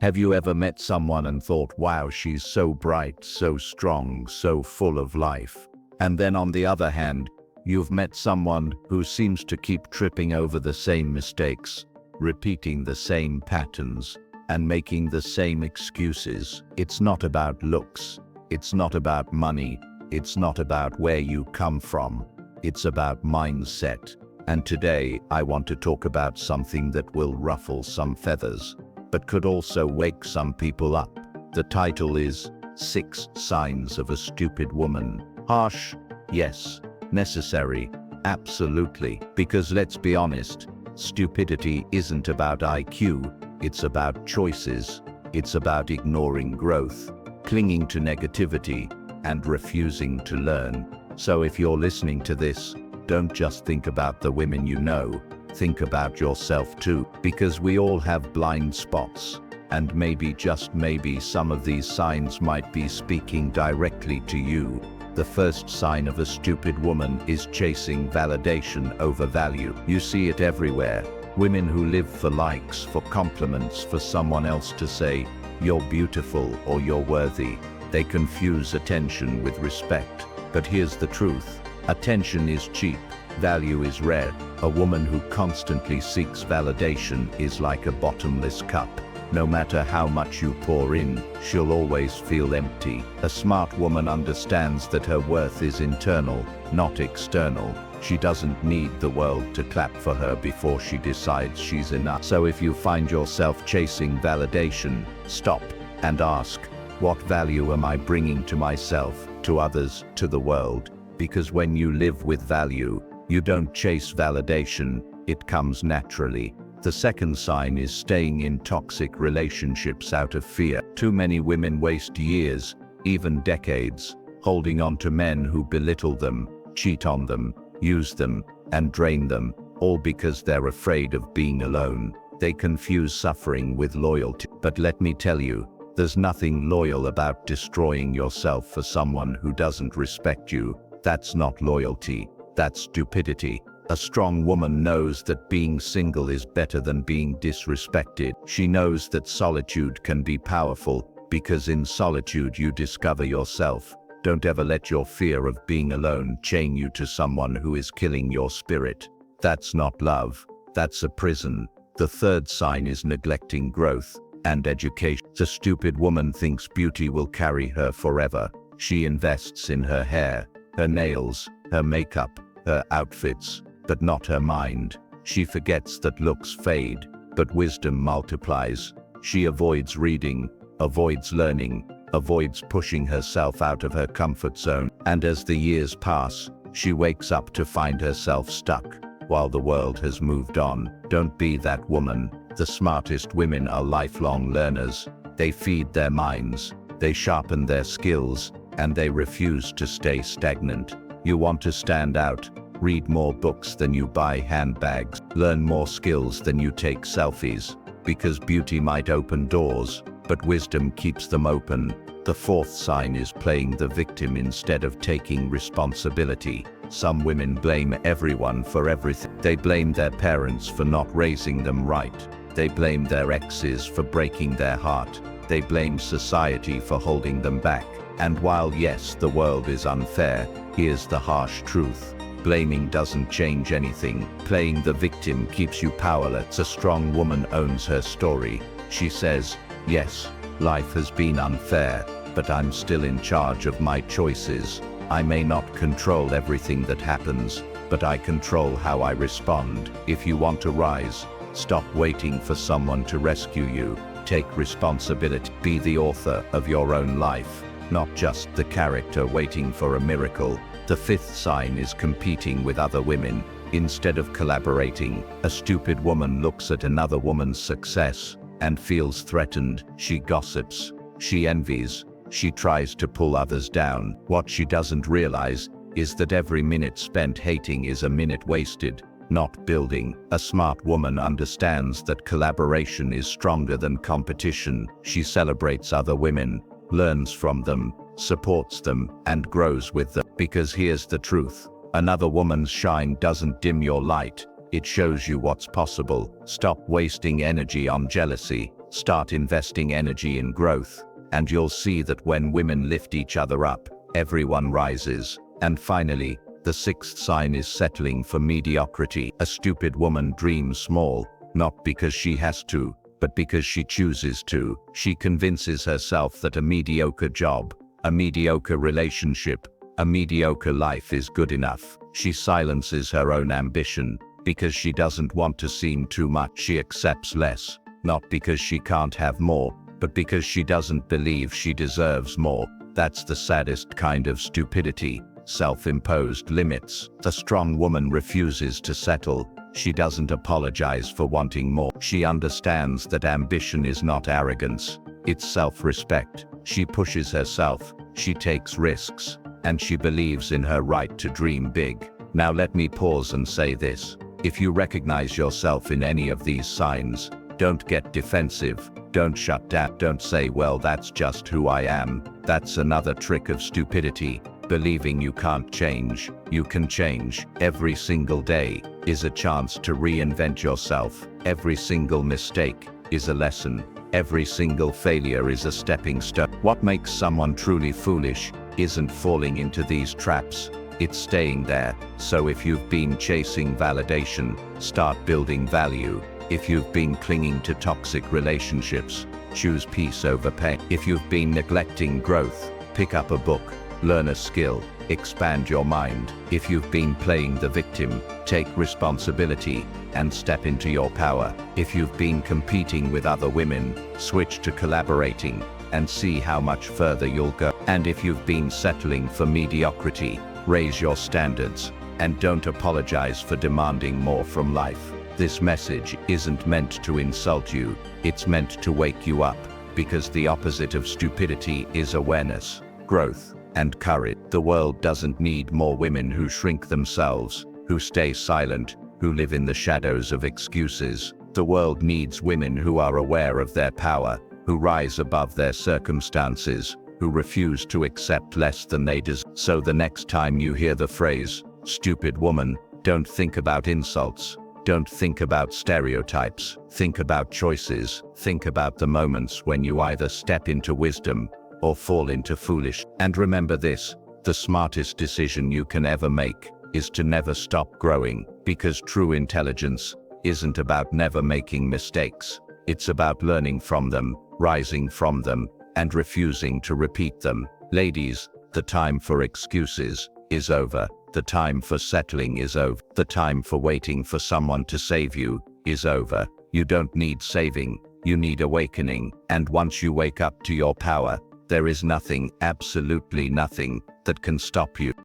Have you ever met someone and thought, wow, she's so bright, so strong, so full of life? And then on the other hand, you've met someone who seems to keep tripping over the same mistakes, repeating the same patterns, and making the same excuses. It's not about looks. It's not about money. It's not about where you come from. It's about mindset. And today, I want to talk about something that will ruffle some feathers, but could also wake some people up. The title is 6 Signs of a Stupid Woman. Harsh? Yes. Necessary? Absolutely. Because let's be honest, stupidity isn't about IQ, it's about choices. It's about ignoring growth, clinging to negativity, and refusing to learn. So if you're listening to this, don't just think about the women you know, think about yourself too, because we all have blind spots, and maybe, just maybe, some of these signs might be speaking directly to you. The first sign of a stupid woman is chasing validation over value. You see it everywhere. Women who live for likes, for compliments, for someone else to say, "You're beautiful" or "You're worthy." They confuse attention with respect. But here's the truth. Attention is cheap. Value is rare. A woman who constantly seeks validation is like a bottomless cup. No matter how much you pour in, she'll always feel empty. A smart woman understands that her worth is internal, not external. She doesn't need the world to clap for her before she decides she's enough. So if you find yourself chasing validation, stop and ask, what value am I bringing to myself, to others, to the world? Because when you live with value, you don't chase validation, it comes naturally. The second sign is staying in toxic relationships out of fear. Too many women waste years, even decades, holding on to men who belittle them, cheat on them, use them, and drain them, all because they're afraid of being alone. They confuse suffering with loyalty. But let me tell you, there's nothing loyal about destroying yourself for someone who doesn't respect you. That's not loyalty, that's stupidity. A strong woman knows that being single is better than being disrespected. She knows that solitude can be powerful, because in solitude you discover yourself. Don't ever let your fear of being alone chain you to someone who is killing your spirit. That's not love, that's a prison. The third sign is neglecting growth and education. The stupid woman thinks beauty will carry her forever. She invests in her hair, her nails, her makeup, her outfits, but not her mind. She forgets that looks fade, but wisdom multiplies. She avoids reading, avoids learning, avoids pushing herself out of her comfort zone. And as the years pass, she wakes up to find herself stuck, while the world has moved on. Don't be that woman. The smartest women are lifelong learners. They feed their minds, they sharpen their skills, and they refuse to stay stagnant. You want to stand out? Read more books than you buy handbags. Learn more skills than you take selfies. Because beauty might open doors, but wisdom keeps them open. The fourth sign is playing the victim instead of taking responsibility. Some women blame everyone for everything. They blame their parents for not raising them right. They blame their exes for breaking their heart. They blame society for holding them back. And while yes, the world is unfair, here's the harsh truth. Blaming doesn't change anything. Playing the victim keeps you powerless. A strong woman owns her story. She says, yes, life has been unfair, but I'm still in charge of my choices. I may not control everything that happens, but I control how I respond. If you want to rise, stop waiting for someone to rescue you. Take responsibility. Be the author of your own life, not just the character waiting for a miracle. The fifth sign is competing with other women instead of collaborating. A stupid woman looks at another woman's success and feels threatened. She gossips, she envies, she tries to pull others down. What she doesn't realize is that every minute spent hating is a minute wasted, not building. A smart woman understands that collaboration is stronger than competition. She celebrates other women, learns from them, supports them, and grows with them. Because here's the truth. Another woman's shine doesn't dim your light. It shows you what's possible. Stop wasting energy on jealousy. Start investing energy in growth, and you'll see that when women lift each other up, everyone rises. And finally, the sixth sign is settling for mediocrity. A stupid woman dreams small, not because she has to, but because she chooses to. She convinces herself that a mediocre job, a mediocre relationship, a mediocre life is good enough. She silences her own ambition because she doesn't want to seem too much. She accepts less, not because she can't have more, but because she doesn't believe she deserves more. That's the saddest kind of stupidity, self-imposed limits. The strong woman refuses to settle. She doesn't apologize for wanting more. She understands that ambition is not arrogance, it's self-respect. She pushes herself, she takes risks, and she believes in her right to dream big. Now let me pause and say this. If you recognize yourself in any of these signs, don't get defensive, don't shut down, don't say, well, that's just who I am. That's another trick of stupidity, believing you can't change. You can change. Every single day is a chance to reinvent yourself. Every single mistake is a lesson. Every single failure is a stepping stone. What makes someone truly foolish isn't falling into these traps, it's staying there. So if you've been chasing validation, start building value. If you've been clinging to toxic relationships, choose peace over pain. If you've been neglecting growth, pick up a book, learn a skill, expand your mind. If you've been playing the victim, take responsibility and step into your power. If you've been competing with other women, switch to collaborating and see how much further you'll go. And if you've been settling for mediocrity, raise your standards and don't apologize for demanding more from life. This message isn't meant to insult you, it's meant to wake you up, because the opposite of stupidity is awareness, growth, and courage. The world doesn't need more women who shrink themselves, who stay silent, who live in the shadows of excuses. The world needs women who are aware of their power, who rise above their circumstances, who refuse to accept less than they deserve. So the next time you hear the phrase, stupid woman, don't think about insults. Don't think about stereotypes. Think about choices. Think about the moments when you either step into wisdom or fall into foolish. And remember this, the smartest decision you can ever make is to never stop growing, because true intelligence isn't about never making mistakes. It's about learning from them, rising from them, and refusing to repeat them. Ladies, the time for excuses is over. The time for settling is over. The time for waiting for someone to save you is over. You don't need saving, you need awakening. And once you wake up to your power, there is nothing, absolutely nothing, that can stop you.